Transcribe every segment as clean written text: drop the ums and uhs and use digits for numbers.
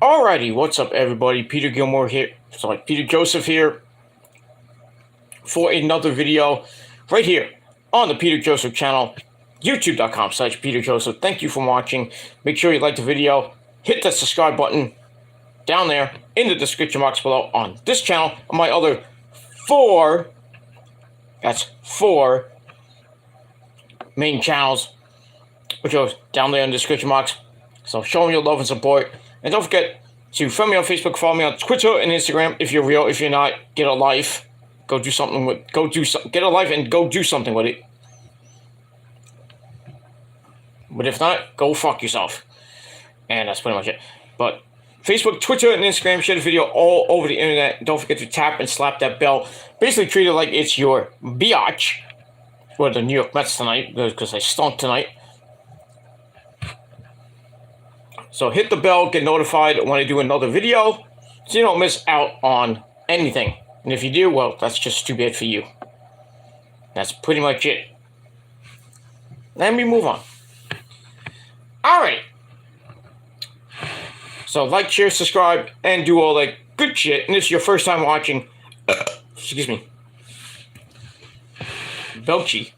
Alrighty, what's up, everybody? Peter Joseph here for another video right here on the Peter Joseph channel, youtube.com/Peter Joseph. Thank you for watching. Make sure you like the video, hit that subscribe button down there in the description box below on this channel and my other four main channels, which are down there in the description box. So show me your love and support. And don't forget to friend me on Facebook, follow me on Twitter and Instagram if you're real. If you're not, get a life. Get a life and go do something with it. But if not, go fuck yourself. And that's pretty much it. But Facebook, Twitter, and Instagram, share the video all over the internet. Don't forget to tap and slap that bell. Basically treat it like it's your biatch. For the New York Mets tonight, because they stunk tonight. So hit the bell, get notified when I do another video, so you don't miss out on anything. And if you do, well, that's just too bad for you. That's pretty much it. Let me move on. Alright. So like, share, subscribe, and do all that good shit. And this is your first time watching. Excuse me. Belchy.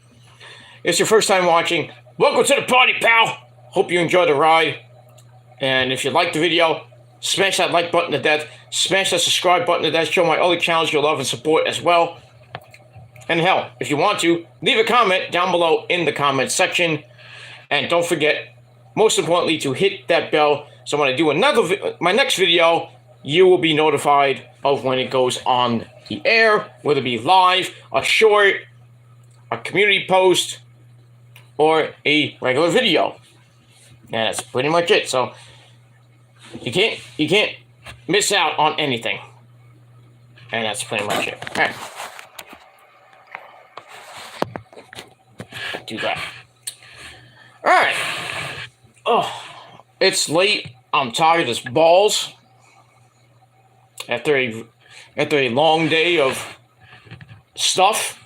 It's your first time watching. Welcome to the party, pal. Hope you enjoy the ride. And if you like the video, smash that like button to death. Smash that subscribe button to death. Show my other channels your love and support as well. And hell, if you want to, leave a comment down below in the comment section. And don't forget, most importantly, to hit that bell. So when I do my next video, you will be notified of when it goes on the air, whether it be live, a short, a community post, or a regular video. And that's pretty much it. So you can't miss out on anything. And that's pretty much it. Alright. Do that. Alright. Oh, it's late. I'm tired as balls. After a long day of stuff.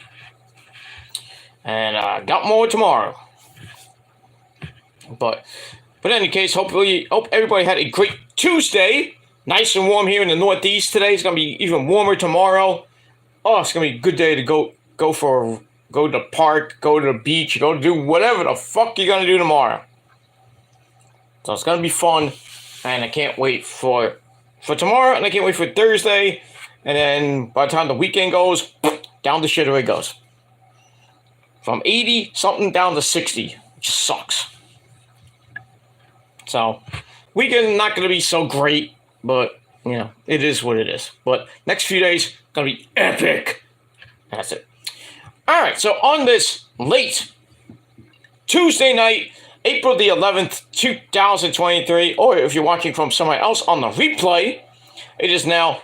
And I got more tomorrow. But in any case, hope everybody had a great Tuesday. Nice and warm here in the Northeast today. It's gonna be even warmer tomorrow. Oh, it's gonna be a good day to go to the park, go to the beach, go do whatever the fuck you're gonna do tomorrow. So it's gonna be fun, and I can't wait for tomorrow, and I can't wait for Thursday, and then by the time the weekend goes, down the shitter it goes. From 80 something down to 60, which sucks. So, weekend not going to be so great, but, you know, it is what it is. But next few days, going to be epic. That's it. Alright, so on this late Tuesday night, April the 11th, 2023, or if you're watching from somewhere else on the replay, it is now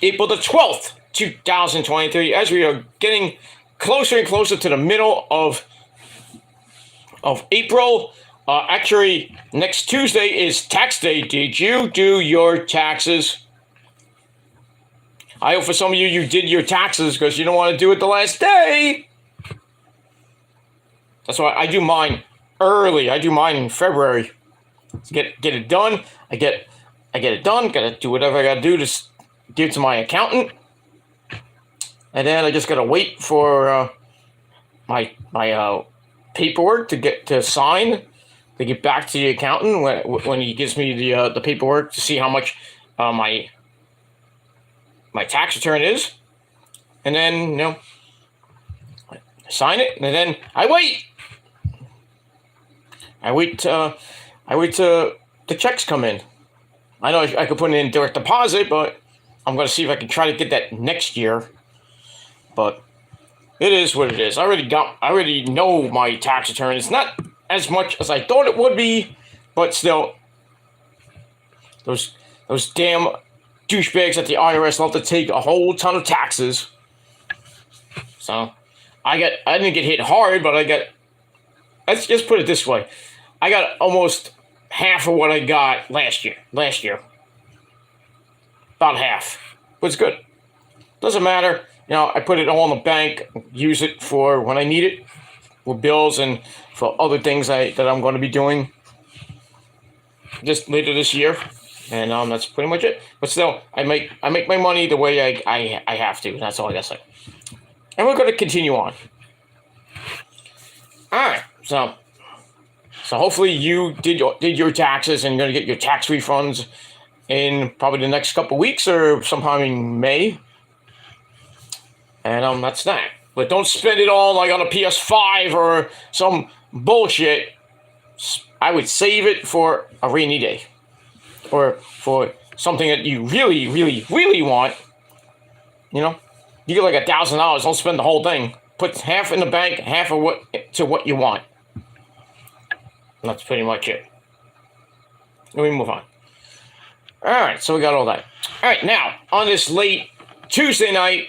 April the 12th, 2023, as we are getting closer and closer to the middle of April. Actually, next Tuesday is tax day. Did you do your taxes? I hope for some of you did your taxes because you don't want to do it the last day. That's why I do mine early. I do mine in February. To get it done. I get it done. Gotta do whatever I gotta do to give it to my accountant. And then I just gotta wait for my paperwork to sign. To get back to the accountant when he gives me the paperwork to see how much my tax return is, and then I sign it, and then I wait till the checks come in. I know I could put it in direct deposit, but I'm gonna see if I can try to get that next year. But it is what it is. I already know my tax return. It's not as much as I thought it would be, but still, those damn douchebags at the IRS love to take a whole ton of taxes. So I didn't get hit hard, but let's just put it this way, I got almost half of what I got last year. About half, but it's good. Doesn't matter. You know, I put it all in the bank, use it for when I need it, for bills and for other things that I'm going to be doing just later this year. And that's pretty much it. But still, I make my money the way I have to. That's all I gotta say. And we're gonna continue on. All right, so hopefully you did your taxes and you're gonna get your tax refunds in probably the next couple weeks or sometime in May. And that's that. But don't spend it all like on a PS5 or some bullshit. I would save it for a rainy day. Or for something that you really, really, really want. You know? You get like $1,000, don't spend the whole thing. Put half in the bank, half of what you want. And that's pretty much it. Let me move on. Alright, so we got all that. Alright, now, on this late Tuesday night,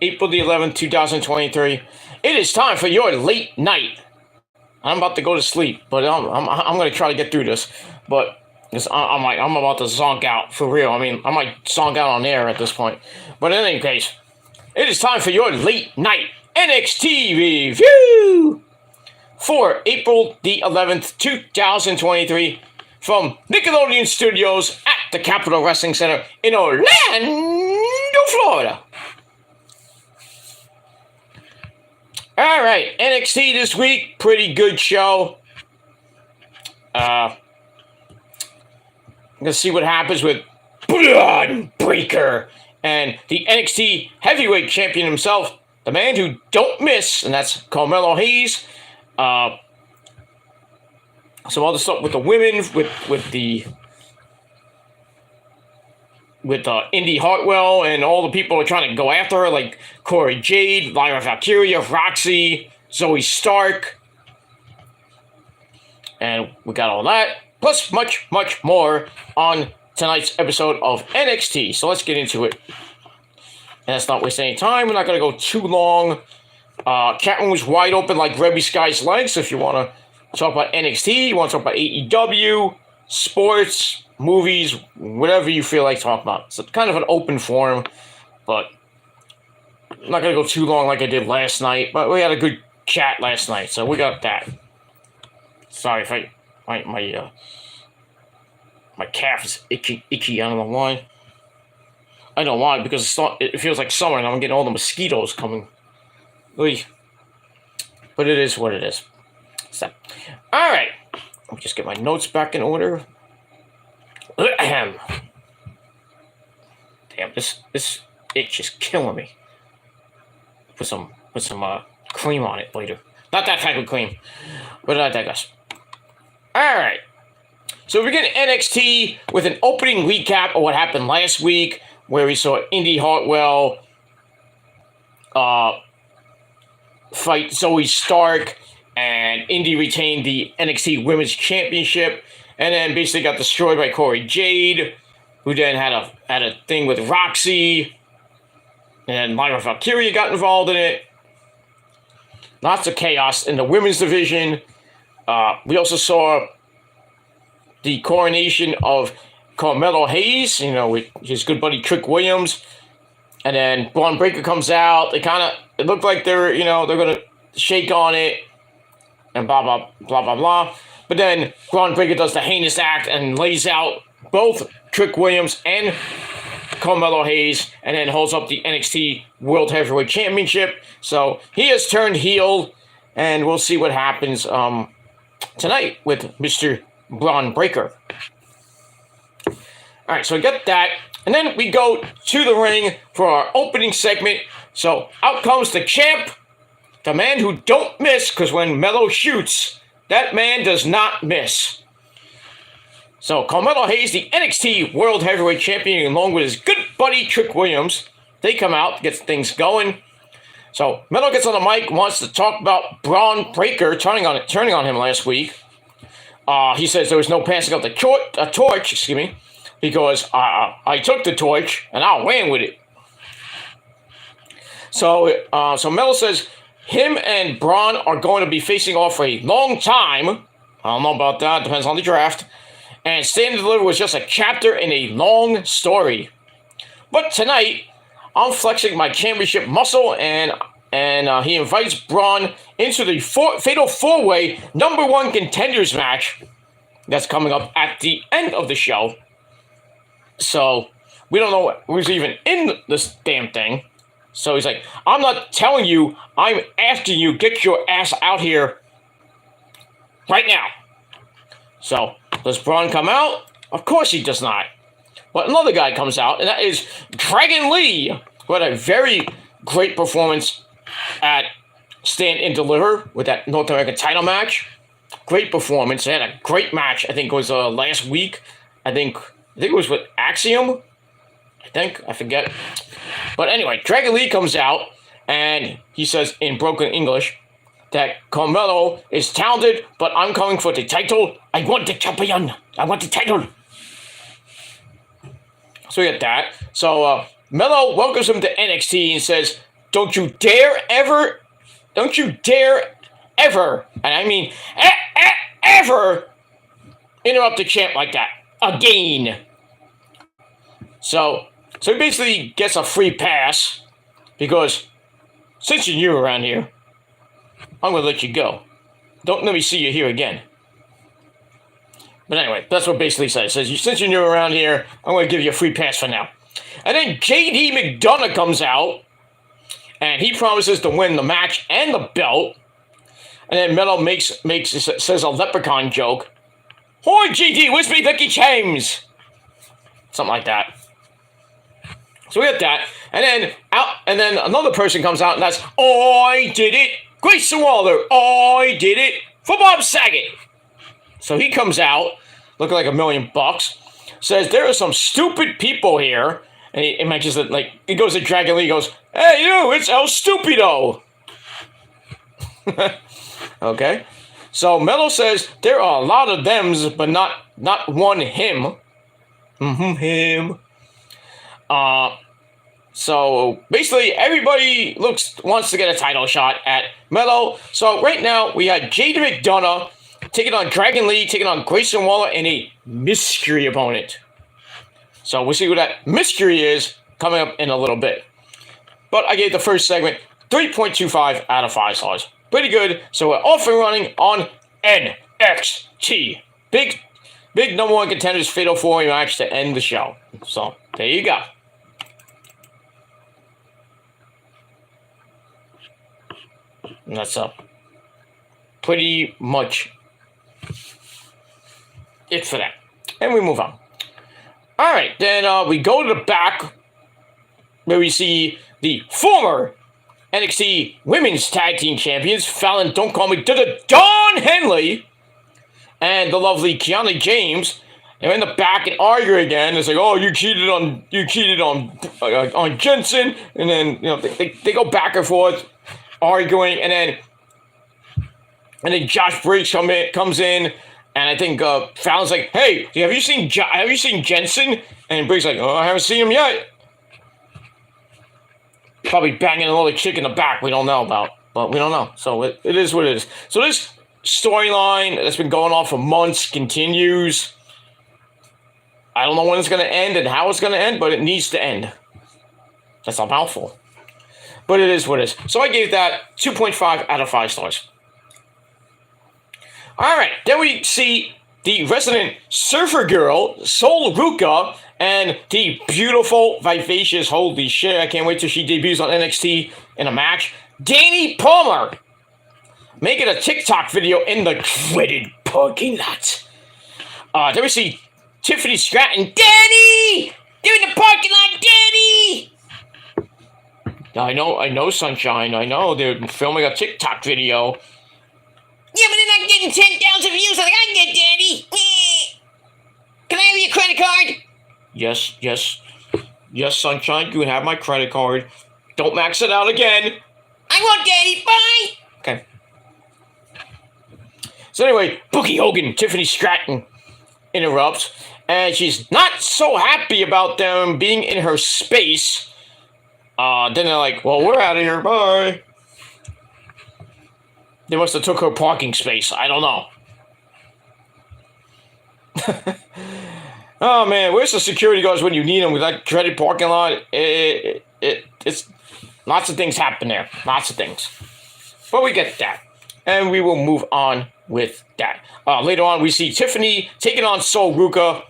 April the 11th, 2023, it is time for your late night. I'm about to go to sleep, but I'm going to try to get through this. But I'm about to zonk out, for real. I mean, I might zonk out on air at this point. But in any case, it is time for your late night NXT review for April the 11th, 2023, from Nickelodeon Studios at the Capitol Wrestling Center in Orlando, Florida. All right, NXT this week, pretty good show. Let's see what happens with Braun Breaker and the NXT Heavyweight Champion himself, the man who don't miss, and that's Carmelo Hayes. Some other stuff with the women, with Indy Hartwell and all the people are trying to go after her, like Corey Jade, Lyra Valkyria, Roxy, Zoe Stark. And we got all that, plus much, much more on tonight's episode of NXT. So let's get into it. And let's not waste any time. We're not going to go too long. Chat room was wide open like Rebby Sky's legs. So if you want to talk about NXT, you want to talk about AEW, sports, movies, whatever you feel like talking about. It's kind of an open forum, but I'm not going to go too long like I did last night, but we had a good chat last night, so we got that. Sorry if my calf is itchy, I don't know why. I don't know why, because it feels like summer and I'm getting all the mosquitoes coming. Oy. But it is what it is. So, alright. Let me just get my notes back in order. Damn, this itch is killing me. Put some cream on it later. Not that type of cream, but I digress. All right, so we begin NXT with an opening recap of what happened last week, where we saw Indy Hartwell fight Zoe Stark, and Indy retained the NXT Women's Championship. And then basically got destroyed by Corey Jade, who then had a thing with Roxy. And Lyra Valkyria got involved in it. Lots of chaos in the women's division. We also saw the coronation of Carmelo Hayes, with his good buddy Trick Williams. And then Braun Breaker comes out. It looked like they're going to shake on it. And blah, blah, blah, blah, blah. But then Braun Breaker does the heinous act and lays out both Trick Williams and Carmelo Hayes, and then holds up the NXT World Heavyweight Championship. So he has turned heel, and we'll see what happens tonight with Mr. Braun Breaker. All right, so we got that. And then we go to the ring for our opening segment. So out comes the champ, the man who don't miss, because when Melo shoots, that man does not miss. So Carmelo Hayes, the NXT World Heavyweight Champion, along with his good buddy Trick Williams, they come out to get things going. So Melo gets on the mic, wants to talk about Braun Breaker turning on him last week. He says there was no passing of the torch, because I took the torch and I ran with it. So Melo says him and Braun are going to be facing off for a long time. I don't know about that. Depends on the draft. And Stand and Deliver was just a chapter in a long story. But tonight, I'm flexing my championship muscle, and he invites Braun into the Fatal 4-Way #1 Contenders match. that's coming up at the end of the show. So we don't know who's even in this damn thing. So he's like, I'm not telling you, I'm asking you, get your ass out here right now. So does Braun come out? Of course he does not. But another guy comes out, and that is Dragon Lee, who had a very great performance at Stand and Deliver with that North American title match. Great performance. They had a great match. I think it was last week. I think it was with Axiom. I forget. But anyway, Dragon Lee comes out, and he says in broken English that Carmelo is talented, but I'm coming for the title. I want the champion. I want the title. So we get that. So Melo welcomes him to NXT and says, don't you dare ever, and I mean ever, interrupt the champ like that again. So he basically gets a free pass because since you're new around here, I'm going to let you go. Don't let me see you here again. But anyway, that's what basically says. It says, since you're new around here, I'm going to give you a free pass for now. And then JD McDonough comes out, and he promises to win the match and the belt. And then Melo says a leprechaun joke. Hi, JD, where's me Becky James? Something like that. So we get that. And then another person comes out, and that's, I did it. Grayson Waller, I did it for Bob Saget. So he comes out, looking like $1 million, says there are some stupid people here, and he mentions that, like, he goes to Dragon Lee, goes, hey, you, it's El Stupido. Okay. So Melo says there are a lot of thems, but not one him. Him. So basically everybody wants to get a title shot at Melo. So right now we had JD McDonough taking on Dragon Lee, taking on Grayson Waller, and a mystery opponent. So we'll see what that mystery is coming up in a little bit. But I gave the first segment 3.25 out of 5 stars. Pretty good. So we're off and running on NXT. Big number one contenders fatal 4-way match to end the show. So there you go. And that's pretty much it for that. And we move on. Alright, then we go to the back where we see the former NXT Women's Tag Team Champions, Fallon Don't Call Me Dawn Henley, and the lovely Kiana James. They're in the back and argue again. It's like, oh, you cheated on Jensen, and then they go back and forth, arguing, and then Josh Briggs comes in, and I think Fallon's like, hey, have you seen Jensen? And Briggs like, oh, I haven't seen him yet. Probably banging another chick in the back we don't know about, but we don't know. So it is what it is. So this storyline that's been going on for months continues. I don't know when it's going to end and how it's going to end, but it needs to end. That's a mouthful. But it is what it is. So I gave that 2.5 out of 5 stars. Alright, then we see the resident surfer girl, Sol Ruka, and the beautiful, vivacious, holy shit, I can't wait till she debuts on NXT in a match, Danny Palmer, making a TikTok video in the dreaded parking lot. Then we see Tiffany Stratton, Danny! They're in the parking lot, Danny! I know, Sunshine, I know, they're filming a TikTok video. Yeah, but they're not getting 10,000 views like I get, Danny. Can I have your credit card? Yes, Sunshine, you can have my credit card. Don't max it out again. I won't, Danny. Bye. Okay. So anyway, Bookie Hogan, Tiffany Stratton interrupts, and she's not so happy about them being in her space. Then they're like, well, we're out of here. Bye. They must have took her parking space. I don't know. Oh, man. Where's the security guards when you need them with that dreaded parking lot? It's lots of things happen there. Lots of things. But we get that. and we will move on with that. Later on, we see Tiffany taking on Sol Ruka,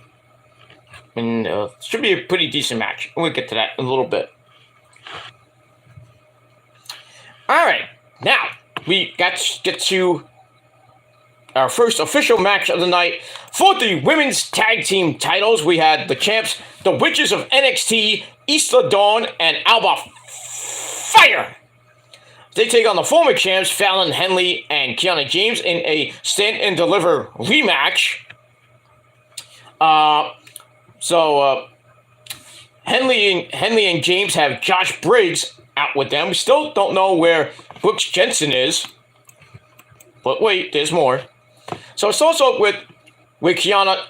and should be a pretty decent match. We'll get to that in a little bit. All right, now we got to get to our first official match of the night. For the women's tag team titles, we had the champs, the Witches of NXT, Isla Dawn, and Alba Fire. They take on the former champs, Fallon Henley and Kiana James, in a Stand and Deliver rematch. Henley and James have Josh Briggs out with them. We still don't know where Brooks Jensen is. But wait, there's more. So it starts off with Kiana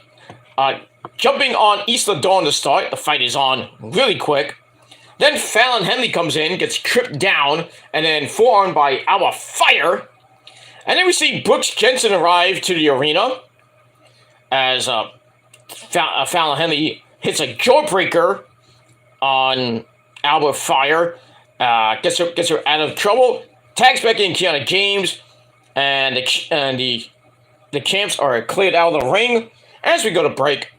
jumping on Isla Dawn to start. The fight is on really quick. Then Fallon Henley comes in, gets tripped down, and then forearmed by Alba Fire. And then we see Brooks Jensen arrive to the arena as Fallon Henley hits a jawbreaker on Alba Fire, gets her out of trouble, tags back in Kiana James, and the champs are cleared out of the ring as we go to break.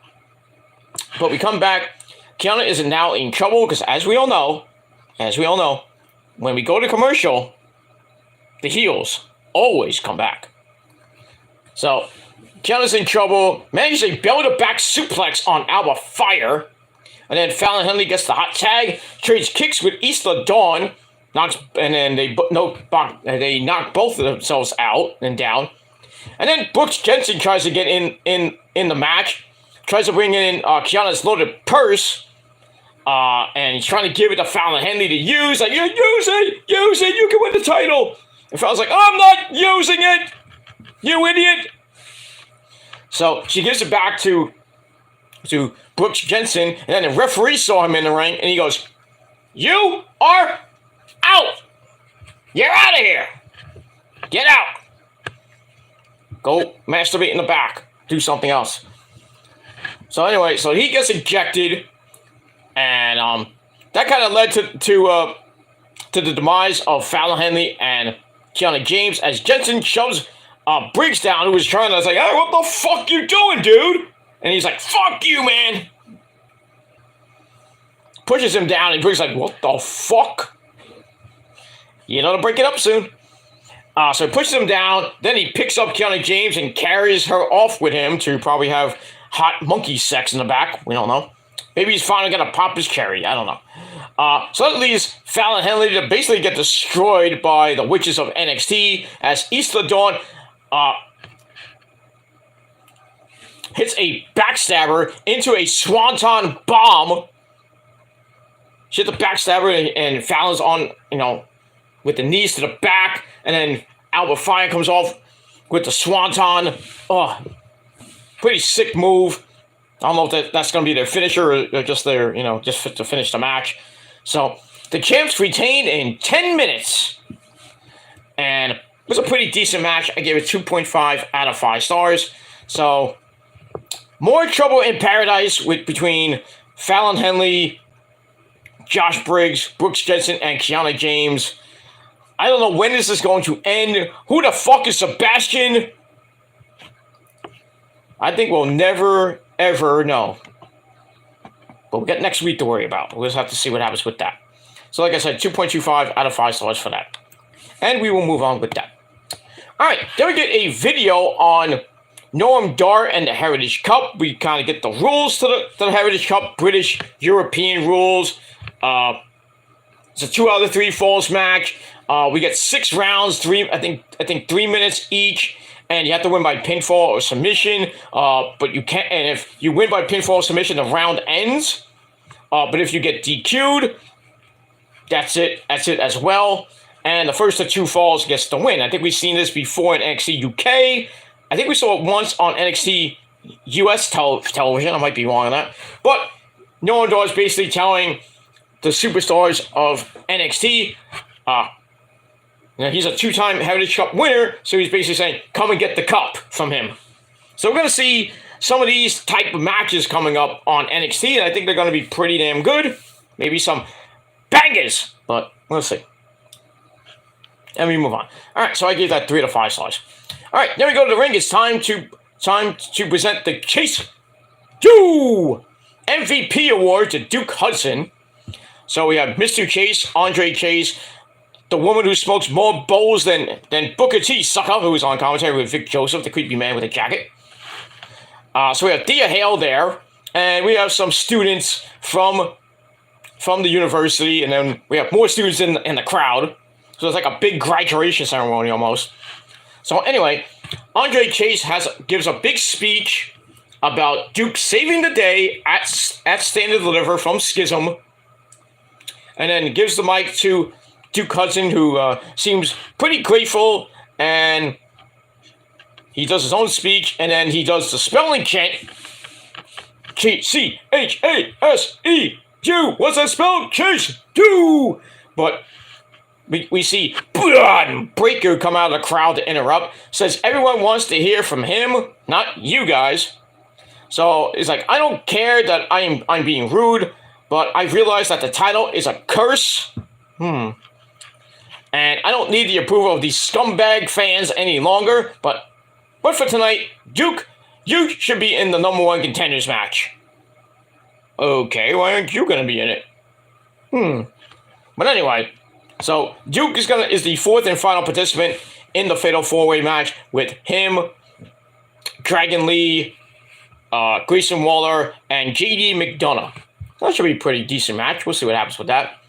But we come back. Kiana is now in trouble because, as we all know, when we go to commercial, the heels always come back. So Kiana's in trouble, manages a belly-to-back suplex on Alba Fire, and then Fallon Henley gets the hot tag, trades kicks with Isla Dawn, and then they knock both of themselves out and down. And then Brooks Jensen tries to get in the match, tries to bring in Kiana's loaded purse, and he's trying to give it to Fallon Henley to use. Like, use it, you can win the title. And Fallon's like, I'm not using it, you idiot. So she gives it back to Brooks Jensen, and then the referee saw him in the ring, and he goes, you are out. You're out of here. Get out. Go masturbate in the back. Do something else. So anyway, so he gets ejected, and that kind of led to the demise of Fallon Henley and Kiana James as Jensen shoves Briggs down, who was trying to say, hey, what the fuck you doing, dude? And he's like, fuck you, man. Pushes him down, and Briggs is like, what the fuck? You know to break it up soon. So he pushes him down, then he picks up Kiana James and carries her off with him to probably have hot monkey sex in the back. We don't know. Maybe he's finally going to pop his cherry. I don't know. So that leaves Fallon Henley to basically get destroyed by the Witches of NXT as Isla Dawn hits a backstabber into a swanton bomb. She hit the backstabber, and Fallon's on, with the knees to the back, and then Alba Fire comes off with the swanton. Oh, pretty sick move. I don't know if that's going to be their finisher or just their, just to finish the match. So the champs retained in 10 minutes, and it was a pretty decent match. I gave it 2.5 out of 5 stars. So more trouble in paradise between Fallon Henley, Josh Briggs, Brooks Jensen, and Kiana James. I don't know when this is going to end. Who the fuck is Sebastian? I think we'll never, ever know. But we got next week to worry about. We'll just have to see what happens with that. So like I said, 2.25 out of 5 stars for that. And we will move on with that. Alright, then we get a video on Noam Dar and the Heritage Cup. We kind of get the rules to the Heritage Cup. British, European rules. It's a 2 out of 3 falls match. We get 6 rounds, I think 3 minutes each, and you have to win by pinfall or submission. But you can't, and if you win by pinfall or submission, the round ends. But if you get DQ'd, that's it as well. And the first of 2 falls gets the win. I think we've seen this before in NXT UK. I think we saw it once on NXT US television. I might be wrong on that. But Noam Dar is basically telling the superstars of NXT, he's a 2-time Heritage Cup winner, so he's basically saying, come and get the cup from him. So we're going to see some of these type of matches coming up on NXT, and I think they're going to be pretty damn good. Maybe some bangers, but we'll see. And we move on. All right, so I gave that 3 out of 5 stars. All right, then we go to the ring. It's time to present the Chase U MVP award to Duke Hudson. So we have Mr. Chase, Andre Chase, the woman who smokes more bowls than Booker T, sucker, who's on commentary with Vic Joseph, the creepy man with a jacket. So we have Thea Hale there, and we have some students from the university, and then we have more students in the crowd. So it's like a big graduation ceremony almost. So anyway, Andre Chase gives a big speech about Duke saving the day at Stand and Deliver from Schism, and then gives the mic to Duke Hudson, who seems pretty grateful, and he does his own speech, and then he does the spelling chant. C-H-A-S-E-U. What's that spell? Chase U. But we see Breaker come out of the crowd to interrupt. Says everyone wants to hear from him, not you guys. So it's like, I don't care that I'm being rude, but I've realized that the title is a curse. And I don't need the approval of these scumbag fans any longer. But for tonight, Duke, you should be in the #1 contenders match. Okay, why aren't you gonna be in it? But anyway, so Duke is the 4th and final participant in the Fatal 4-Way match with him, Dragon Lee, Grayson Waller, and JD McDonough. That should be a pretty decent match. We'll see what happens with that.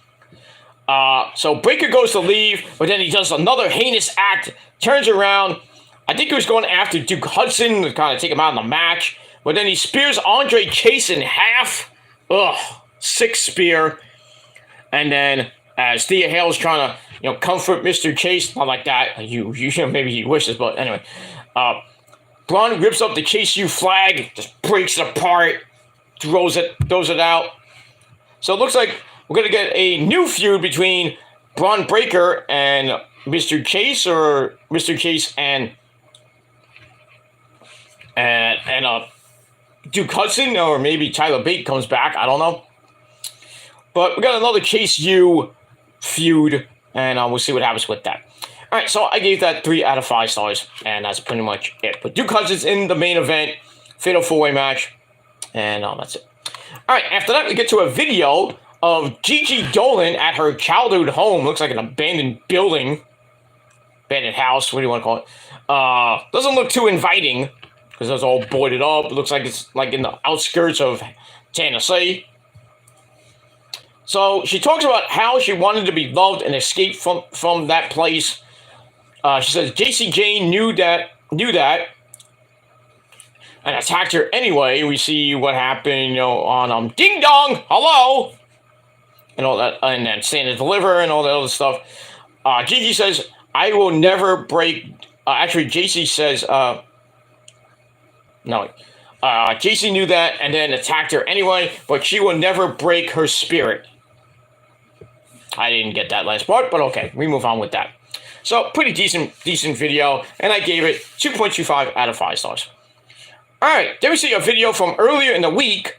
So Breaker goes to leave, but then he does another heinous act, turns around. I think he was going after Duke Hudson to kind of take him out in the match, but then he spears Andre Chase in half. Ugh, sick spear. And then as Thea Hale's trying to, comfort Mr. Chase, not like that. You maybe he wishes, but anyway. Braun rips up the Chase U flag, just breaks it apart, throws it out. So it looks like we're going to get a new feud between Braun Breaker and Mr. Chase, or Mr. Chase and Duke Hudson, or maybe Tyler Bate comes back. I don't know. But we got another Chase U feud, and we'll see what happens with that. All right, so I gave that 3 out of 5 stars, and that's pretty much it. But Duke Hudson's in the main event, Fatal 4-Way match, and that's it. All right, after that, we get to a video of Gigi Dolan at her childhood home. Looks like an abandoned building, abandoned house, what do you want to call it? Doesn't look too inviting, because it's all boarded up. It looks like it's like in the outskirts of Tennessee. So she talks about how she wanted to be loved and escape from that place. She says JC Jane knew that and attacked her anyway. We see what happened, on Ding Dong, hello, and all that, and then Stand and Deliver and all that other stuff. Gigi says, I will never break. Actually, JC says, no. JC knew that and then attacked her anyway, but she will never break her spirit. I didn't get that last part, but okay, we move on with that. So, pretty decent video, and I gave it 2.25 out of 5 stars. Alright, then we see a video from earlier in the week,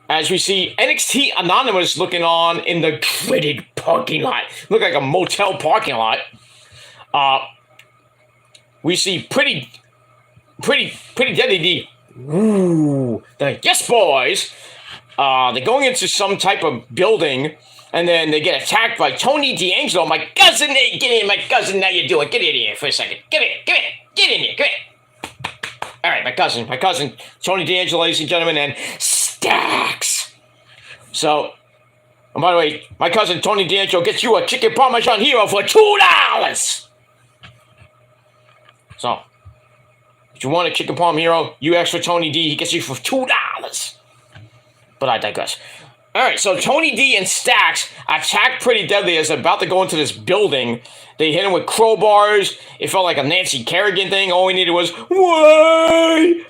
as we see NXT Anonymous looking on in the dreaded parking lot. Look like a motel parking lot. We see pretty deadly the Yes Boys. They're going into some type of building, and then they get attacked by Tony D'Angelo. My cousin, hey, get in, my cousin, how you doing? Get in here for a second. Get in here, come in. All right, my cousin, Tony D'Angelo, ladies and gentlemen, and Stacks. So, and by the way, my cousin Tony D'Angelo gets you a chicken parmesan hero for $2. So, if you want a chicken parm hero, you ask for Tony D, he gets you for $2. But I digress. Alright, so Tony D and Stacks attack Pretty Deadly as they're about to go into this building. They hit him with crowbars. It felt like a Nancy Kerrigan thing. All we needed was, why?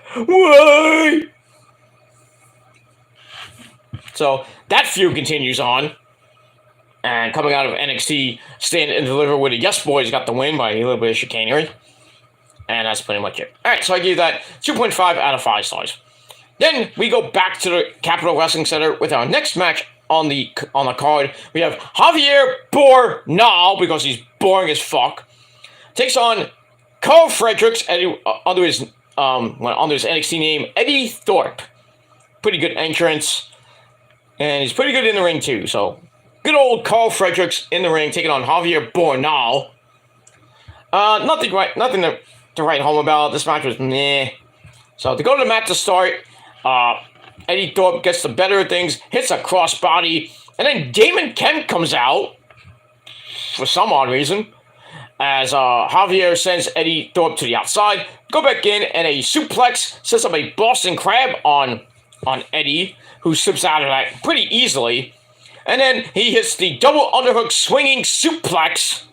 So, that feud continues on. And coming out of NXT, Stand and Deliver with the Yes Boys got the win by a little bit of chicanery. And that's pretty much it. Alright, so I give that 2.5 out of 5 stars. Then we go back to the Capitol Wrestling Center with our next match on the card. We have Javier Bornal, because he's boring as fuck, takes on Carl Fredericks under his NXT name, Eddie Thorpe. Pretty good entrance, and he's pretty good in the ring too. So good old Carl Fredericks in the ring, taking on Javier Bornal. Nothing to write home about. This match was meh. So to go to the match to start, Eddie Thorpe gets the better of things, hits a crossbody, and then Damon Kemp comes out for some odd reason, as Javier sends Eddie Thorpe to the outside, go back in, and a suplex sets up a Boston Crab on Eddie, who slips out of that pretty easily, and then he hits the double underhook swinging suplex.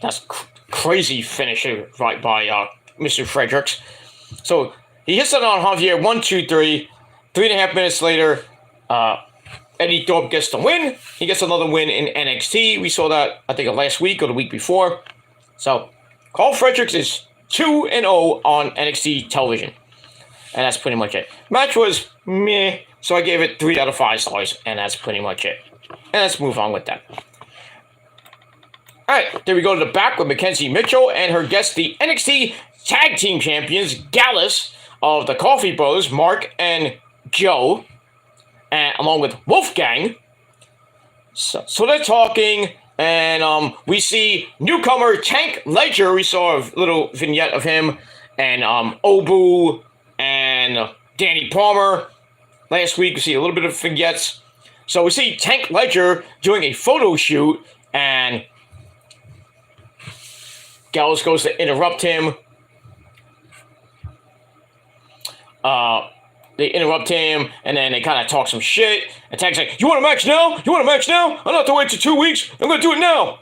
That's crazy finisher right by Mr. Fredericks. So he hits it on Javier, 1, 2, 3. 3.5 minutes later, Eddie Thorpe gets the win. He gets another win in NXT. We saw that, I think, last week or the week before. So Carl Fredericks is 2-0 on NXT television. And that's pretty much it. Match was meh, so I gave it 3 out of 5 stars, and that's pretty much it. And let's move on with that. Alright, there we go to the back with Mackenzie Mitchell and her guest, the NXT Tag Team Champions, Gallus of the Coffee Brothers, Mark and Joe, and along with Wolfgang. So they're talking, and we see newcomer Tank Ledger. We saw a little vignette of him, and Obu and Danny Palmer. Last week, we see a little bit of vignettes. So we see Tank Ledger doing a photo shoot, and Gallus goes to interrupt him. They interrupt him, and then they kind of talk some shit. And Tank's like, "You want a match now? You want a match now? I don't have to wait till 2 weeks. I'm going to do it now."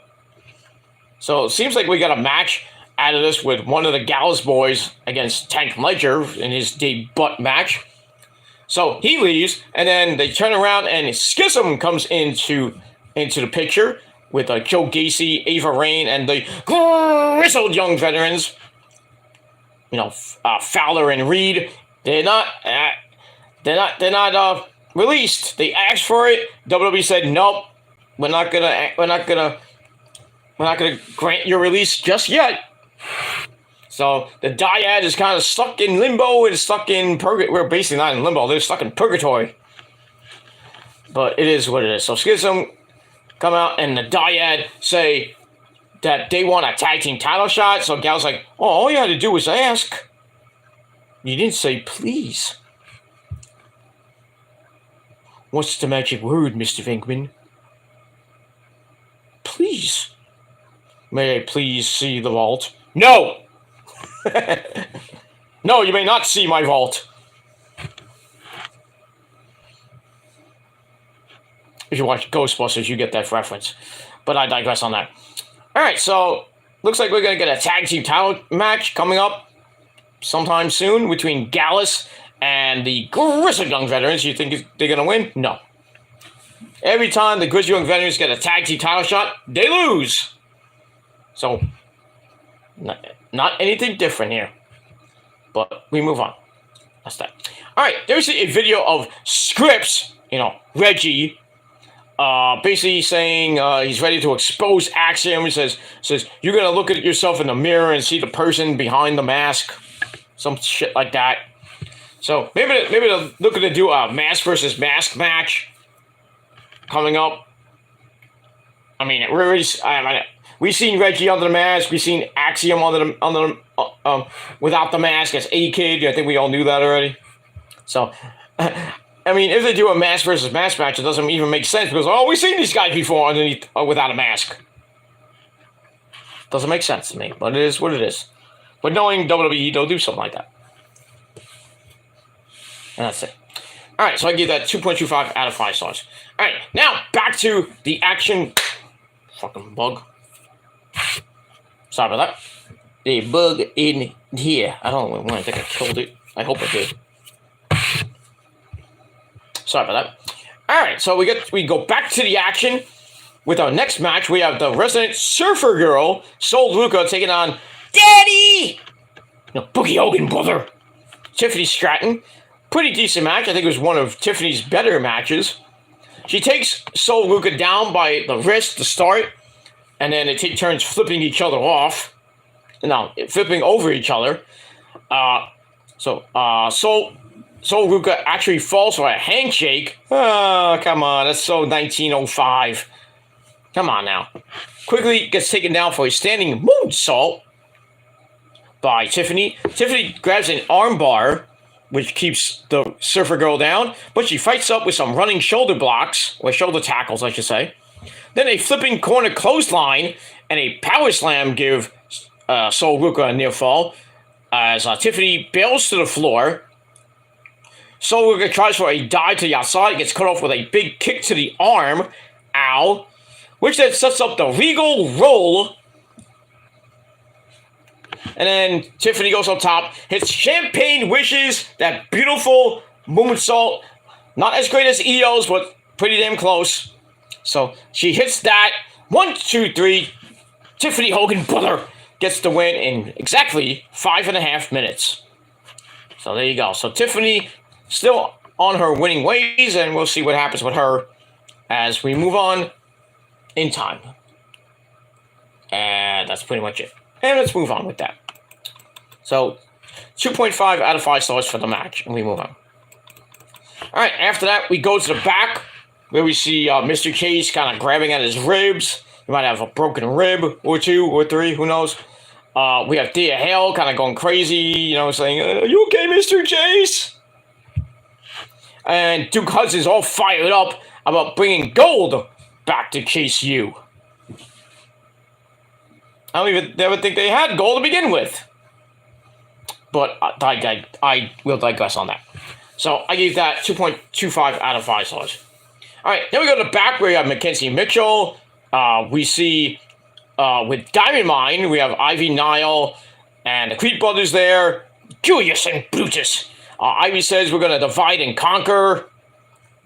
So it seems like we got a match out of this with one of the Gallus boys against Tank Ledger in his debut match. So he leaves, and then they turn around, and Schism comes into the picture with Joe Gacy, Ava Raine, and the grizzled young veterans. You know, Fowler and Reed. They're not released. They asked for it. WWE said, "Nope, we're not gonna grant your release just yet." So the dyad is kind of stuck in limbo and stuck in purgatory. We're basically not in limbo. They're stuck in purgatory. But it is what it is. So Schism come out, and the dyad say that they want a tag team title shot. So Gal's like, "Oh, all you had to do was ask. You didn't say please." "What's the magic word, Mr. Venkman?" "Please." "May I please see the vault?" "No!" "No, you may not see my vault." If you watch Ghostbusters, you get that reference. But I digress on that. Alright, so looks like we're going to get a tag team title match coming up sometime soon between Gallus and the Grizzled Young Veterans. You think they're going to win? No. Every time the Grizzled Young Veterans get a tag team title shot, they lose. So, not anything different here. But we move on. That's that. Alright, there's a video of Scripps, Reggie, basically saying he's ready to expose Axiom. He says you're going to look at yourself in the mirror and see the person behind the mask. Some shit like that. So maybe they're looking to do a mask versus mask match coming up. I mean, we've seen Reggie under the mask. We've seen Axiom without the mask as A-Kid. I think we all knew that already. So, I mean, if they do a mask versus mask match, it doesn't even make sense because we've seen these guys before underneath without a mask. Doesn't make sense to me, but it is what it is. But knowing WWE, they'll do something like that. And that's it. Alright, so I give that 2.25 out of 5 stars. Alright, now back to the action. Fucking bug. Sorry about that. The bug in here. I don't know when I think I killed it. I hope I did. Sorry about that. Alright, so we go back to the action. With our next match, we have the resident surfer girl, Sol Luca, taking on Daddy! Boogie Hogan, brother. Tiffany Stratton. Pretty decent match. I think it was one of Tiffany's better matches. She takes Sol Luca down by the wrist to start. and then they take turns flipping each other off. No, flipping over each other. So Sol Ruka actually falls for a handshake. Oh, come on, that's so 1905. Come on now. Quickly gets taken down for a standing moonsault by Tiffany. Tiffany grabs an armbar, which keeps the Surfer Girl down, but she fights up with some running shoulder blocks, or shoulder tackles, I should say. Then a flipping corner clothesline and a power slam give Sol Ruka a near fall as Tiffany bails to the floor. Sol Ruka tries for a dive to the outside, gets cut off with a big kick to the arm. Ow. Which then sets up the Regal Roll. And then Tiffany goes up top, hits Champagne Wishes, that beautiful moonsault. Not as great as EO's, but pretty damn close. So she hits that. 1, 2, 3. Tiffany Hogan Brother gets the win in exactly 5.5 minutes. So there you go. So Tiffany still on her winning ways, and we'll see what happens with her as we move on in time. And that's pretty much it. And let's move on with that. So 2.5 out of 5 stars for the match, and we move on. All right, after that, we go to the back where we see Mr. Case kind of grabbing at his ribs. He might have a broken rib or 2 or 3, who knows. We have Thea Hale kind of going crazy, you know, saying, "Are you okay, Mr. Chase?" And Duke Hudson's all fired up about bringing gold back to Chase U. I don't even ever think they had gold to begin with. But I will digress on that. So I gave that 2.25 out of 5 stars. All right, then we go to the back where you have Mackenzie Mitchell. We see with Diamond Mine, we have Ivy Nile and the Creed brothers there. Julius and Brutus. Ivy says we're going to divide and conquer.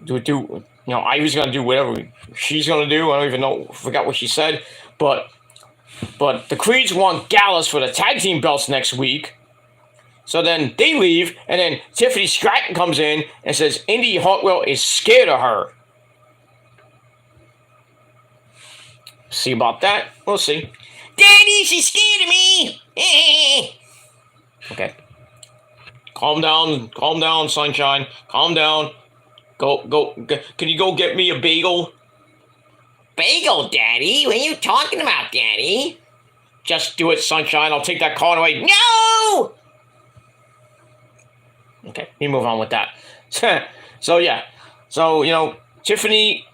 Ivy's going to do whatever she's going to do. I don't even know. Forgot what she said. But the Creeds want Gallus for the tag team belts next week. So then they leave, and then Tiffany Stratton comes in and says Indy Hartwell is scared of her. See about that? We'll see. Daddy, she's scared of me. Okay. Calm down, Sunshine. Calm down. Go. Can you go get me a bagel? Bagel, Daddy? What are you talking about, Daddy? Just do it, Sunshine. I'll take that card away. No! Okay, we move on with that. So, yeah. So, Tiffany,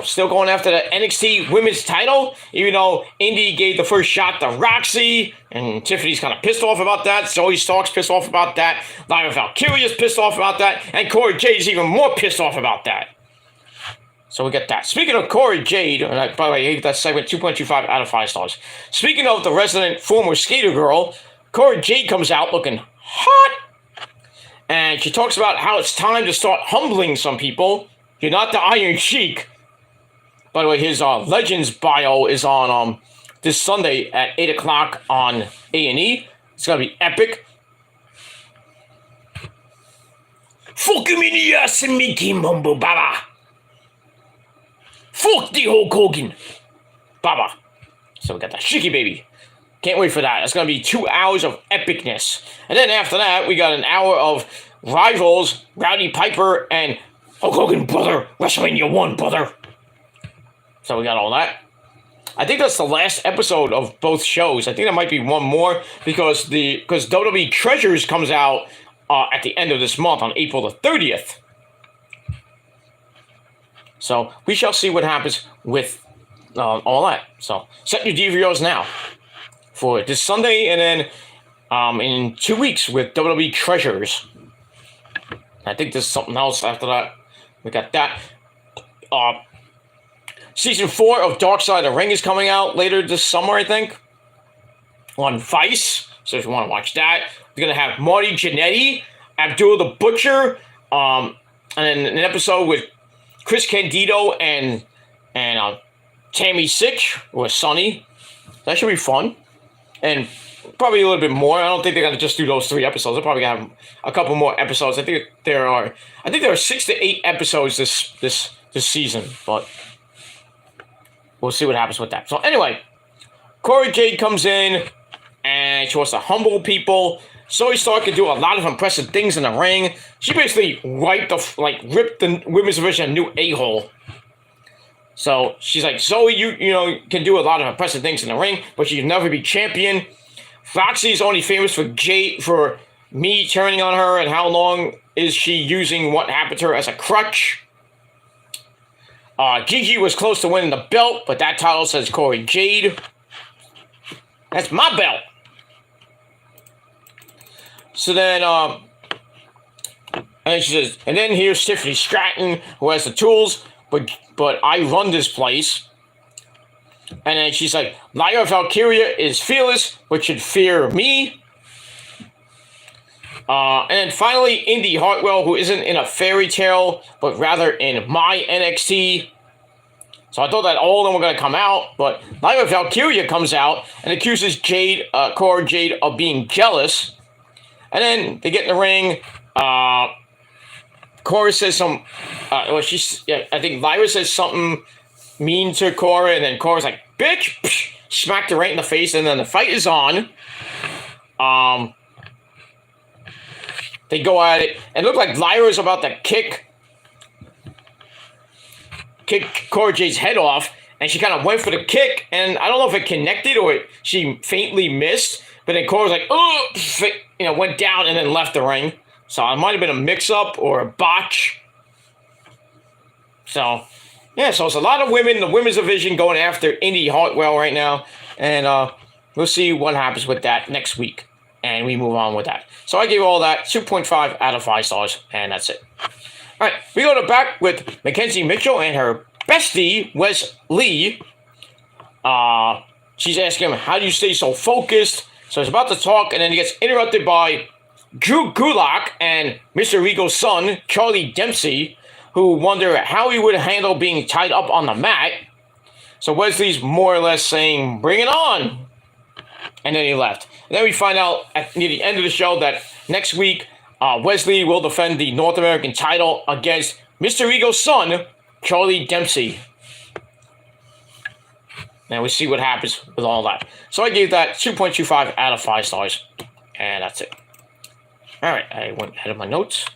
still going after the NXT Women's title, even though Indy gave the first shot to Roxy, and Tiffany's kind of pissed off about that. Zoe Stark's pissed off about that. Lyra Valkyria's pissed off about that. And Corey Jade's even more pissed off about that. So we get that. Speaking of Corey Jade, and by the way, I gave that segment 2.25 out of 5 stars. Speaking of the resident former skater girl, Corey Jade comes out looking hot. And she talks about how it's time to start humbling some people. You're not the Iron Sheik. By the way, his Legends bio is on this Sunday at 8 o'clock on A&E. It's going to be epic. Fuck him in the ass and make him humble, Baba. Fuck the Hulk Hogan. Baba. So we got that Shiki baby. Can't wait for that. It's going to be 2 hours of epicness. And then after that, we got an hour of Rivals, Rowdy Piper, and Hulk Hogan, brother. WrestleMania 1, brother. So we got all that. I think that's the last episode of both shows. I think there might be one more because WWE Treasures comes out at the end of this month on April the 30th. So we shall see what happens with all that. So set your DVRs now for this Sunday, and then in 2 weeks with WWE Treasures. I think there's something else after that. We got that. Season 4 of Dark Side of the Ring is coming out later this summer, I think, on Vice. So if you want to watch that, we're going to have Marty Jannetty, Abdul the Butcher, and then an episode with Chris Candido and Tammy Sitch, or Sonny. That should be fun. And probably a little bit more. I don't think they're going to just do those 3 episodes. They're probably going to have a couple more episodes. I think there are 6 to 8 episodes this season, but we'll see what happens with that. So anyway, Cora Jade comes in, and she wants to humble people. Zoe Stark can do a lot of impressive things in the ring. She basically ripped the women's division a new a-hole. So she's like, Zoe, you can do a lot of impressive things in the ring, but you can never be champion. Foxy's only famous for me turning on her, and how long is she using what happened to her as a crutch? Gigi was close to winning the belt, but that title says Cora Jade. That's my belt. So then, and she says, and then here's Tiffany Stratton, who has the tools, but I run this place. And then she's like, Lyra Valkyria is fearless, but should fear me. And then finally, Indy Hartwell, who isn't in a fairy tale, but rather in my NXT. So I thought that all of them were going to come out, but Lyra Valkyria comes out and accuses Cora Jade of being jealous. And then they get in the ring. Cora says I think Lyra says something mean to Cora, and then Cora's like, bitch, psh, smacked her right in the face, and then the fight is on. They go at it, and it looked like Lyra's about to kick Cora Jade's head off, and she kind of went for the kick, and I don't know if it connected or she faintly missed, but then Cora's like, oh, went down and then left the ring. So it might have been a mix-up or a botch. So, yeah, so it's a lot of women, the women's division going after Indy Hartwell right now, and we'll see what happens with that next week, and we move on with that. So I gave all that 2.5 out of 5 stars, and that's it. All right, we go to back with Mackenzie Mitchell and her bestie, Wes Lee. She's asking him, how do you stay so focused? So he's about to talk, and then he gets interrupted by Drew Gulak and Mr. Regal's son, Charlie Dempsey, who wonder how he would handle being tied up on the mat. So Wesley's more or less saying, bring it on. And then he left. And then we find out near the end of the show that next week, Wesley will defend the North American title against Mr. Regal's son, Charlie Dempsey. And we see what happens with all that. So I gave that 2.25 out of 5 stars. And that's it. All right, I went ahead of my notes.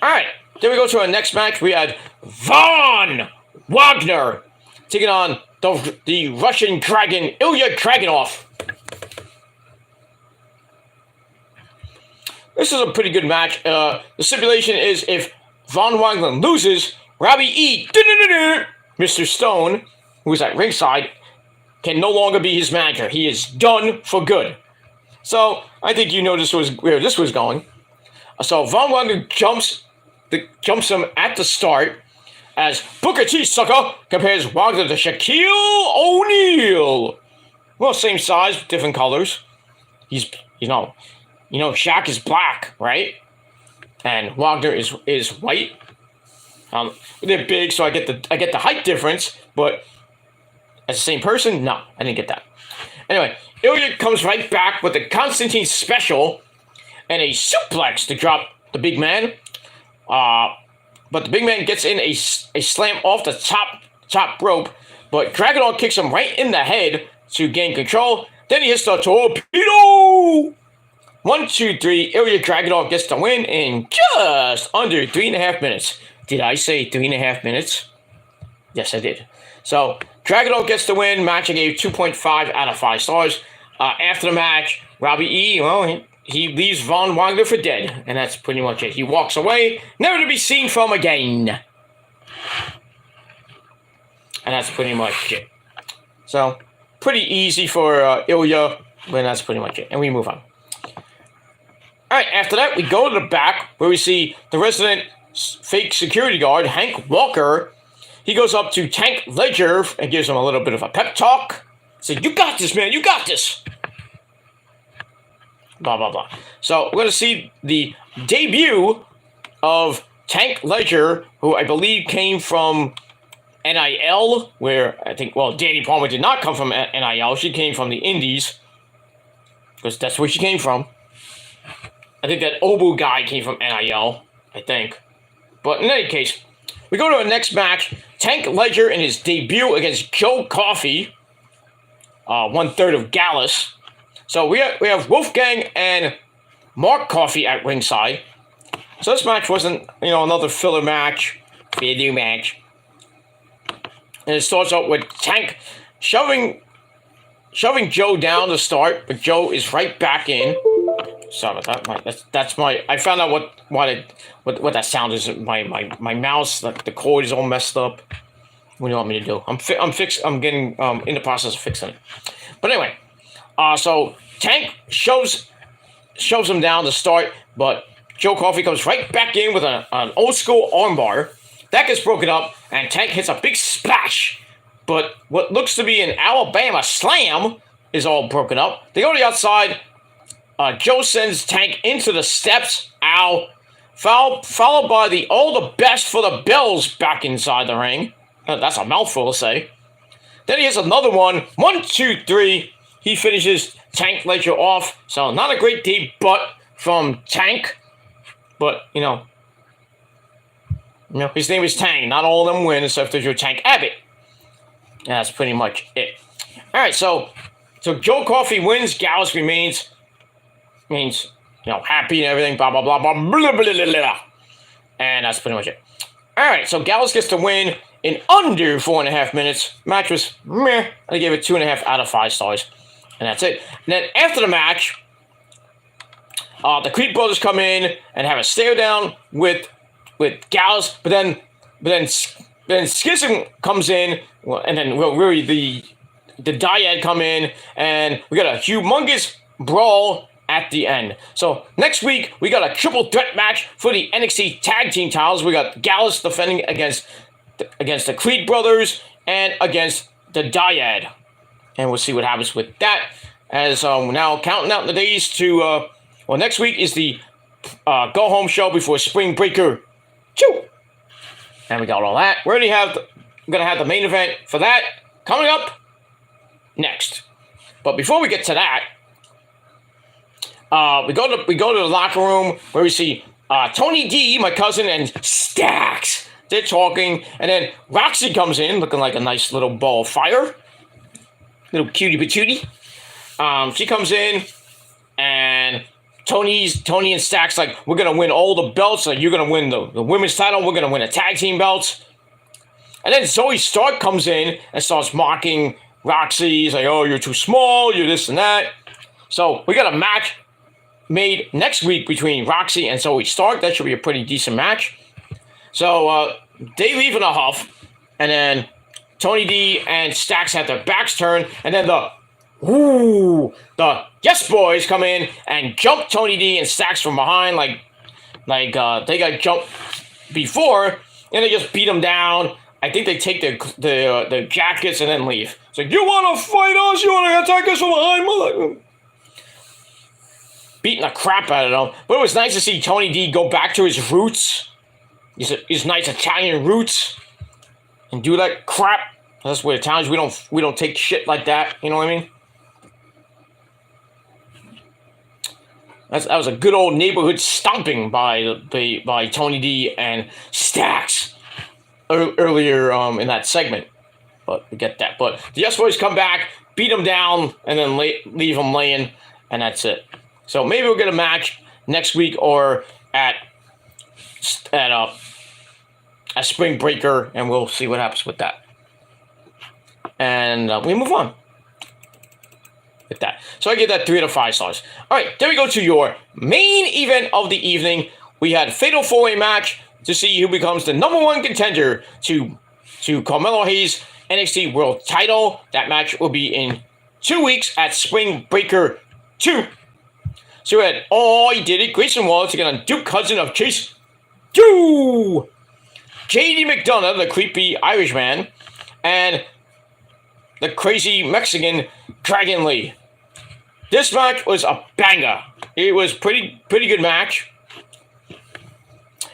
All right, then we go to our next match. We had Von Wagner taking on the Russian Dragon, Ilya Dragunov. This is a pretty good match. The stipulation is if Von Wagner loses, Robbie E., Mr. Stone, who is at ringside, can no longer be his manager. He is done for good. So I think you know where this was going. So Von Wagner jumps him at the start as Booker T, sucker, compares Wagner to Shaquille O'Neal. Well, same size, different colors. He's, Shaq is black, right? And Wagner is white. They're big, so I get the height difference, but as the same person, no, I didn't get that. Anyway, Ilya comes right back with a Constantine special and a suplex to drop the big man. But the big man gets in a slam off the top rope, but Dragunov kicks him right in the head to gain control. Then he hits the torpedo. 1, 2, 3. Ilya Dragunov gets the win in just under 3.5 minutes. Did I say 3.5 minutes? Yes, I did. So Dragunov gets the win. Match I gave 2.5 out of 5 stars. After the match, Robbie E., he leaves Von Wagner for dead, and that's pretty much it. He walks away, never to be seen from again. And that's pretty much it. So, pretty easy for Ilya, but that's pretty much it. And we move on. Alright, after that, we go to the back, where we see the resident fake security guard, Hank Walker. He goes up to Tank Ledger and gives him a little bit of a pep talk. Said, you got this, man, you got this. Blah, blah, blah. So we're going to see the debut of Tank Ledger, who I believe came from NIL, where I think, Danny Palmer did not come from NIL. She came from the Indies, because that's where she came from. I think that Obu guy came from NIL, I think. But in any case, we go to our next match. Tank Ledger in his debut against Joe Coffey, 1/3 of Gallus. So we have Wolfgang and Mark Coffey at ringside. So this match wasn't, another filler match, video match. And it starts out with Tank shoving Joe down to start, but Joe is right back in. Sorry about that. That's my. I found out what that sound is. My mouse, the cord is all messed up. What do you want me to do? I'm getting in the process of fixing it. But anyway, so Tank shoves him down to start, but Joe Coffey comes right back in with an old school armbar. That gets broken up, and Tank hits a big splash. But what looks to be an Alabama slam is all broken up. They go to the outside. Joe sends Tank into the steps. Ow. Followed by the all the best for the Bills back inside the ring. That's a mouthful to say. Then he has another one. 1, 2, 3. He finishes Tank Ledger off. So not a great debut from Tank. But, his name is Tank. Not all of them win except for your Tank Abbott. That's pretty much it. All right, so Joe Coffey wins. Gallus remains, happy and everything. Blah blah blah blah blah blah blah blah. And that's pretty much it. All right, so Gallus gets the win in under 4.5 minutes. Match was meh. I gave it 2.5 out of 5 stars, and that's it. And then after the match, the Creed brothers come in and have a stare down with Gallus, but then Schism comes in, and then really the Dyad come in, and we got a humongous brawl at the end. So next week we got a triple threat match for the NXT Tag Team titles. We got Gallus defending against the Creed brothers and against the Dyad, and we'll see what happens with that. As now counting out the days to next week is the go home show before Spring Breaker 2. And we got all that. We're gonna have the main event for that coming up next. But before we get to that, we go to the locker room where we see Tony D, my cousin, and Stax. They're talking, and then Roxy comes in looking like a nice little ball of fire, little cutie patootie. She comes in, and Tony and Stax like, we're gonna win all the belts. Like, you're gonna win the women's title. We're gonna win the tag team belts. And then Zoe Stark comes in and starts mocking Roxy. He's like, oh, you're too small. You're this and that. So we got a match made next week between Roxy and Zoe Stark. That should be a pretty decent match. So they leave in a huff, and then Tony D and Stax have their backs turned, and then the Yes Boys come in and jump Tony D and Stax from behind, like they got jumped before, and they just beat them down. I think they take their jackets and then leave. It's like, you want to fight us? You want to attack us from behind, mother? Beating the crap out of them. But it was nice to see Tony D go back to his roots, his nice Italian roots, and do that crap. That's where times we don't take shit like that. You know what I mean? That was a good old neighborhood stomping by Tony D and Stax earlier in that segment. But we get that. But the Yes Boys come back, beat them down, and then leave them laying, and that's it. So maybe we'll get a match next week or at a Spring Breaker, and we'll see what happens with that. And we move on with that. So I give that 3 out of 5 stars. All right, then we go to your main event of the evening. We had a Fatal 4-Way match to see who becomes the #1 contender to Carmelo Hayes' NXT World Title. That match will be in 2 weeks at Spring Breaker 2. So we had he did it. Grayson Waller taking on Duke Hudson of Chase 2. JD McDonough, the creepy Irishman, and the crazy Mexican Dragon Lee. This match was a banger. It was pretty good match.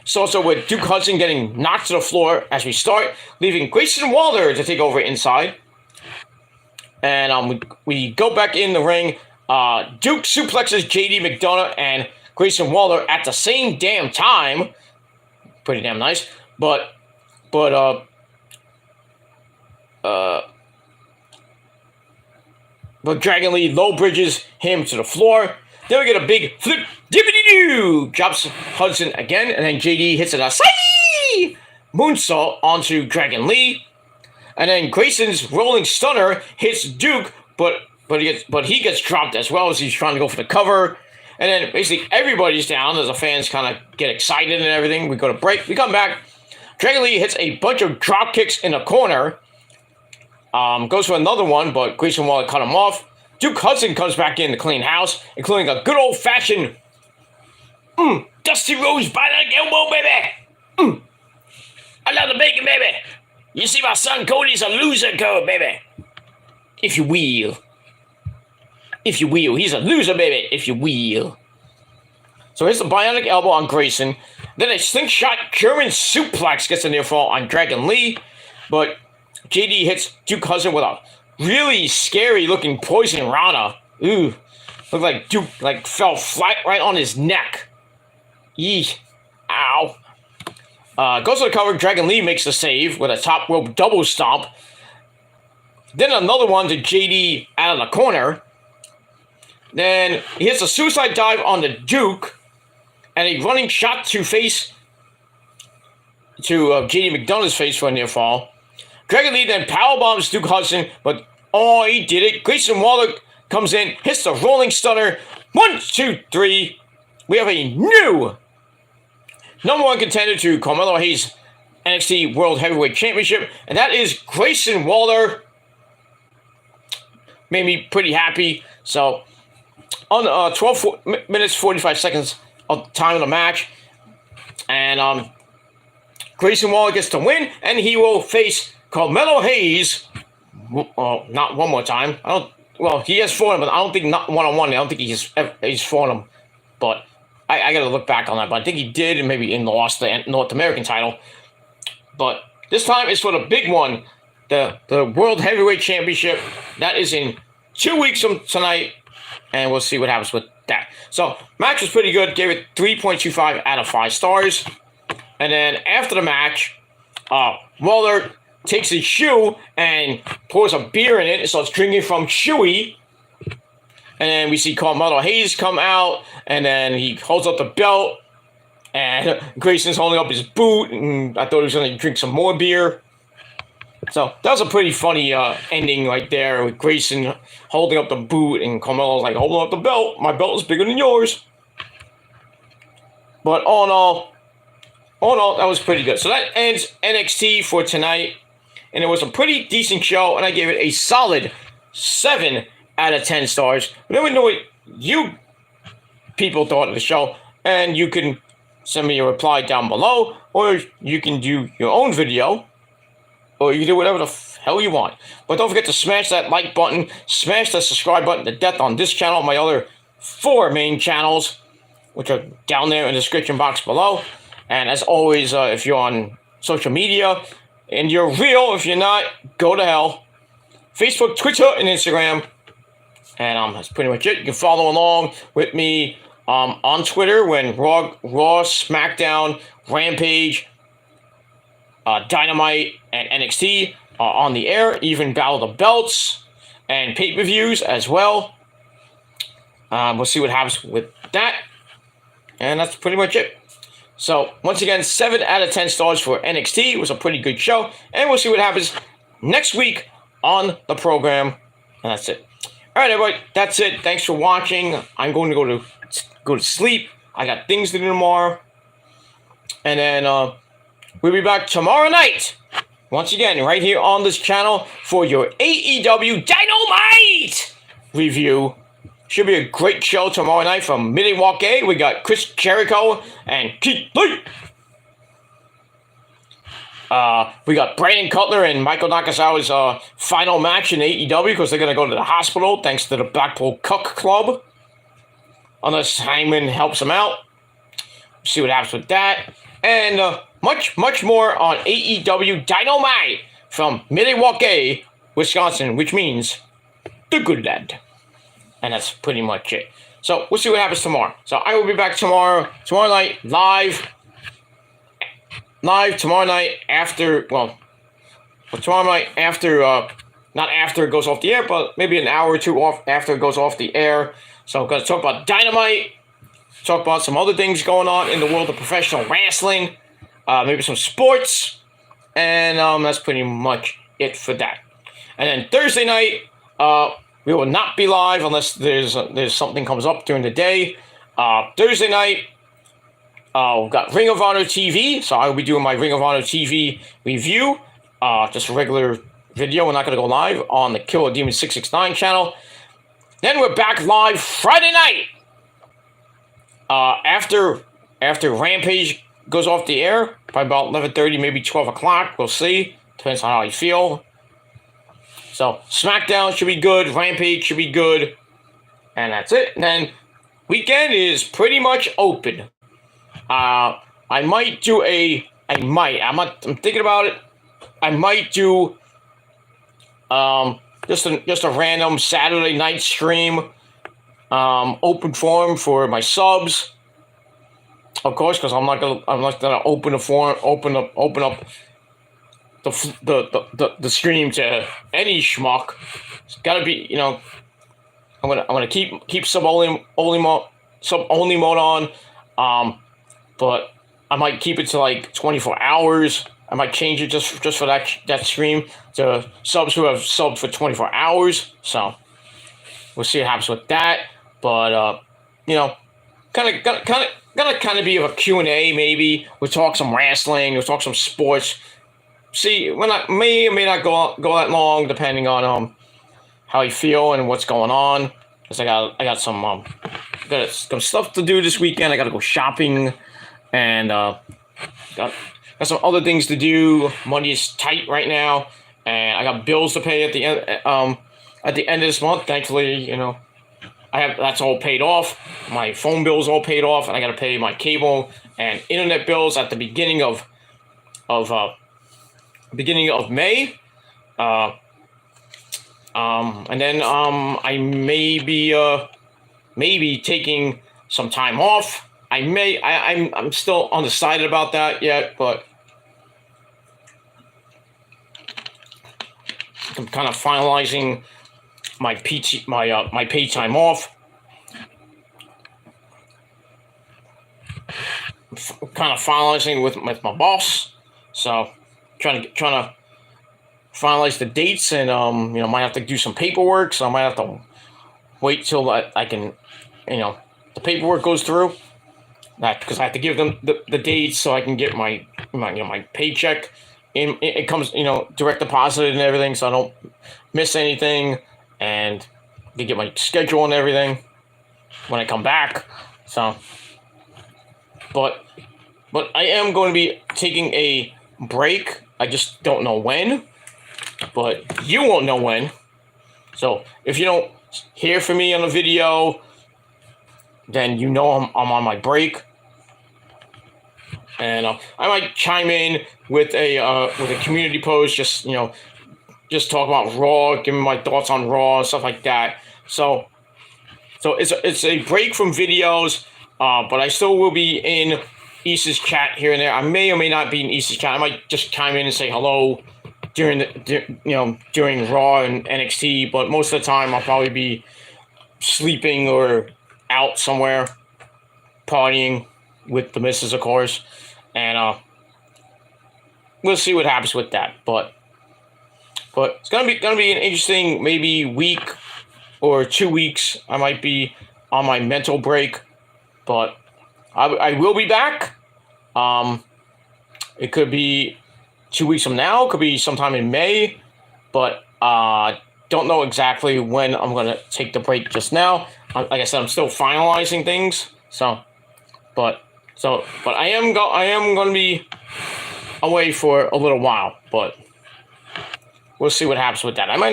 It's also with Duke Hudson getting knocked to the floor as we start, leaving Grayson Waller to take over inside. And we go back in the ring. Duke suplexes JD McDonough and Grayson Waller at the same damn time. Pretty damn nice. But But Dragon Lee low bridges him to the floor. Then we get a big flip, dippity-doo, drops Hudson again, and then JD hits an Asai moonsault onto Dragon Lee, and then Grayson's rolling stunner hits Duke, but he gets dropped as well as he's trying to go for the cover, and then basically everybody's down as the fans kind of get excited and everything. We go to break, we come back. Dragon Lee hits a bunch of drop kicks in the corner, goes for another one, but Grayson Waller cut him off. Duke Hudson comes back in to clean house, including a good old-fashioned Dusty Rose bionic elbow, baby. I love the bacon, baby. You see my son Cody's a loser code, baby. If you will. If you will. He's a loser, baby. If you will. So here's the bionic elbow on Grayson. Then a slingshot German suplex gets a near fall on Dragon Lee, but JD hits Duke Hudson with a really scary looking poison rana. Ooh. Looked like Duke fell flat right on his neck. Yee. Ow. Goes to the cover. Dragon Lee makes the save with a top rope double stomp. Then another one to JD out of the corner. Then he hits a suicide dive on the Duke. And a running shot to face to JD McDonough's face for a near fall. Dragon Lee then powerbombs Duke Hudson, but he did it. Grayson Waller comes in, hits the rolling stunner. 1, 2, 3. We have a new #1 contender to Carmelo Hayes NXT World Heavyweight Championship, and that is Grayson Waller. Made me pretty happy. So, on 12 minutes, 45 seconds of time of the match, and Grayson Waller gets to win, and he will face Carmelo Hayes. Not one more time. He has fought him, but I don't think not one-on-one. I don't think he's fought him. But I got to look back on that. But I think he did, and maybe lost the North American title. But this time it's for the big one, the World Heavyweight Championship. That is in 2 weeks from tonight, and we'll see what happens with that. So match was pretty good. Gave it 3.25 out of 5 stars. And then after the match, Waller takes his shoe and pours a beer in it and starts drinking from Chewy. And then we see Carmelo Hayes come out, and then he holds up the belt, and Grayson's holding up his boot, and I thought he was going to drink some more beer. So that was a pretty funny ending right there, with Grayson holding up the boot, and Carmelo's like, holding up the belt. My belt is bigger than yours. But all in all, that was pretty good. So that ends NXT for tonight. And it was a pretty decent show, and I gave it a solid 7 out of 10 stars. But let me know what you people thought of the show, and you can send me a reply down below, or you can do your own video, or you can do whatever the hell you want. But don't forget to smash that like button, smash the subscribe button to death on this channel, my other 4 main channels, which are down there in the description box below. And as always, if you're on social media, and you're real, if you're not, go to hell. Facebook, Twitter, and Instagram. And that's pretty much it. You can follow along with me on Twitter when Raw, SmackDown, Rampage, Dynamite, and NXT are on the air. Even Battle of the Belts and pay-per-views as well. We'll see what happens with that. And that's pretty much it. So, once again, 7 out of 10 stars for NXT. It was a pretty good show. And we'll see what happens next week on the program. And that's it. All right, everybody. That's it. Thanks for watching. I'm going to go to sleep. I got things to do tomorrow. And then we'll be back tomorrow night. Once again, right here on this channel for your AEW Dynamite review. Should be a great show tomorrow night from Milwaukee. We got Chris Jericho and Keith Lee. We got Brandon Cutler and Michael Nakazawa's final match in AEW because they're going to go to the hospital thanks to the Blackpool Cuck Club. Unless Hyman helps them out. See what happens with that. And much, much more on AEW Dynamite from Milwaukee, Wisconsin, which means the good land. And that's pretty much it. So we'll see what happens tomorrow. So I will be back tomorrow night, live. live tomorrow night after, tomorrow night after, not after it goes off the air, but maybe an hour or two off after it goes off the air. So I'm going to talk about Dynamite, talk about some other things going on in the world of professional wrestling, maybe some sports, and that's pretty much it for that. And then Thursday night, we will not be live unless there's something comes up during the day. Thursday night, we've got Ring of Honor TV, so I will be doing my Ring of Honor TV review. Just a regular video. We're not going to go live on the Killer Demon 669 channel. Then we're back live Friday night. After Rampage goes off the air, by about 11:30, maybe 12 o'clock. We'll see. Depends on how I feel. So SmackDown should be good. Rampage should be good. And that's it. And then weekend is pretty much open. I'm thinking about it. I might do just a random Saturday night stream, open forum for my subs, of course, because I'm not gonna open up the stream to any schmuck. It's gotta be, I'm gonna keep sub only mode on, but I might keep it to like 24 hours. I might change it just for that stream to subs who have subbed for 24 hours. So we'll see what happens with that. But gonna be of a Q&A maybe. We'll talk some wrestling. We'll talk some sports. See, may or may not go that long depending on how I feel and what's going on. Cause I got some stuff to do this weekend. I gotta go shopping, and got some other things to do. Money is tight right now, and I got bills to pay at the end of this month. Thankfully, that's all paid off. My phone bill's all paid off, and I got to pay my cable and internet bills at the beginning of May. And then I may be taking some time off. I'm still undecided about that yet, but I'm kind of finalizing my paid time off. Kind of finalizing with my boss, so trying to finalize the dates, and might have to do some paperwork, so I might have to wait till I can, the paperwork goes through. That because I have to give them the dates so I can get my paycheck. It comes direct deposited and everything, so I don't miss anything, and to get my schedule and everything when I come back. So, but I am going to be taking a break. I just don't know when, but you won't know when. So if you don't hear from me on a video, then I'm on my break. And I might chime in with a community post, just talk about Raw, give me my thoughts on Raw and stuff like that. So it's a break from videos, but I still will be in East's chat here and there. I may or may not be in East's chat. I might just chime in and say hello during Raw and NXT, but most of the time I'll probably be sleeping or out somewhere partying with the missus, of course. And we'll see what happens with that. But it's gonna be an interesting maybe week or 2 weeks. I might be on my mental break, but I will be back. It could be 2 weeks from now. It could be sometime in May, but don't know exactly when I'm gonna take the break just now. Like I said, I'm still finalizing things. But I am going to be away for a little while, but we'll see what happens with that. I may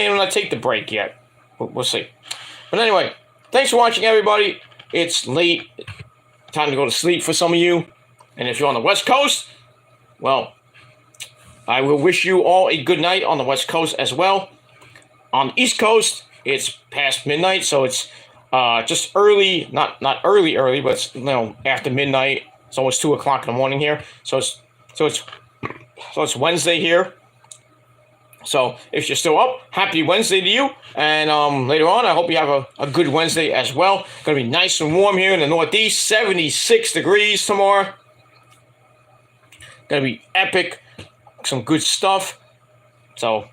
not take the break yet. We'll see. But anyway, thanks for watching, everybody. It's late. Time to go to sleep for some of you. And if you're on the West Coast, well, I will wish you all a good night on the West Coast as well. On the East Coast, it's past midnight, so it's just early, not early, but it's, after midnight. It's almost 2 o'clock in the morning here, so it's So it's Wednesday here. So if you're still up, happy Wednesday to you. And later on, I hope you have a good Wednesday as well. Going to be nice and warm here in the Northeast. 76 degrees tomorrow. Going to be epic. Some good stuff. So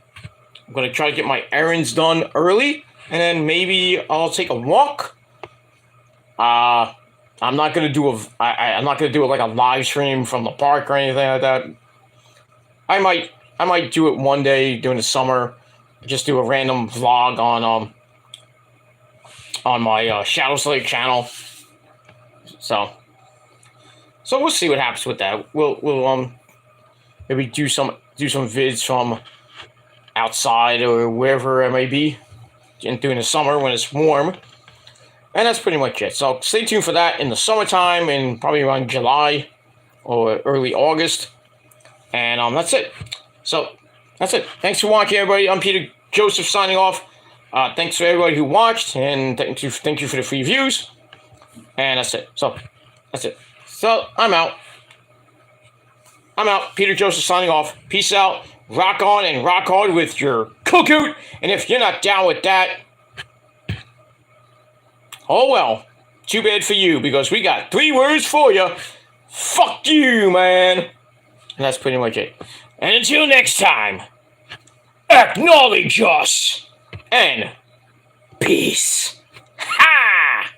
I'm going to try to get my errands done early. And then maybe I'll take a walk. I'm not going to do I'm not going to do it like a live stream from the park or anything like that. I might do it one day during the summer. Just do a random vlog on my Shadow Slate channel. So we'll see what happens with that. We'll maybe do some vids from outside or wherever it may be during the summer when it's warm. And that's pretty much it. So stay tuned for that in the summertime and probably around July or early August. And that's it. So that's it. Thanks for watching, everybody. I'm Peter Joseph signing off. Thanks for everybody who watched, and thank you for the free views. And that's it. So that's it. So I'm out. Peter Joseph signing off. Peace out. Rock on and rock hard with your cookoot. And if you're not down with that, oh well. Too bad for you, because we got 3 words for you. Fuck you, man. And that's pretty much it. And until next time, acknowledge us and peace. Ha!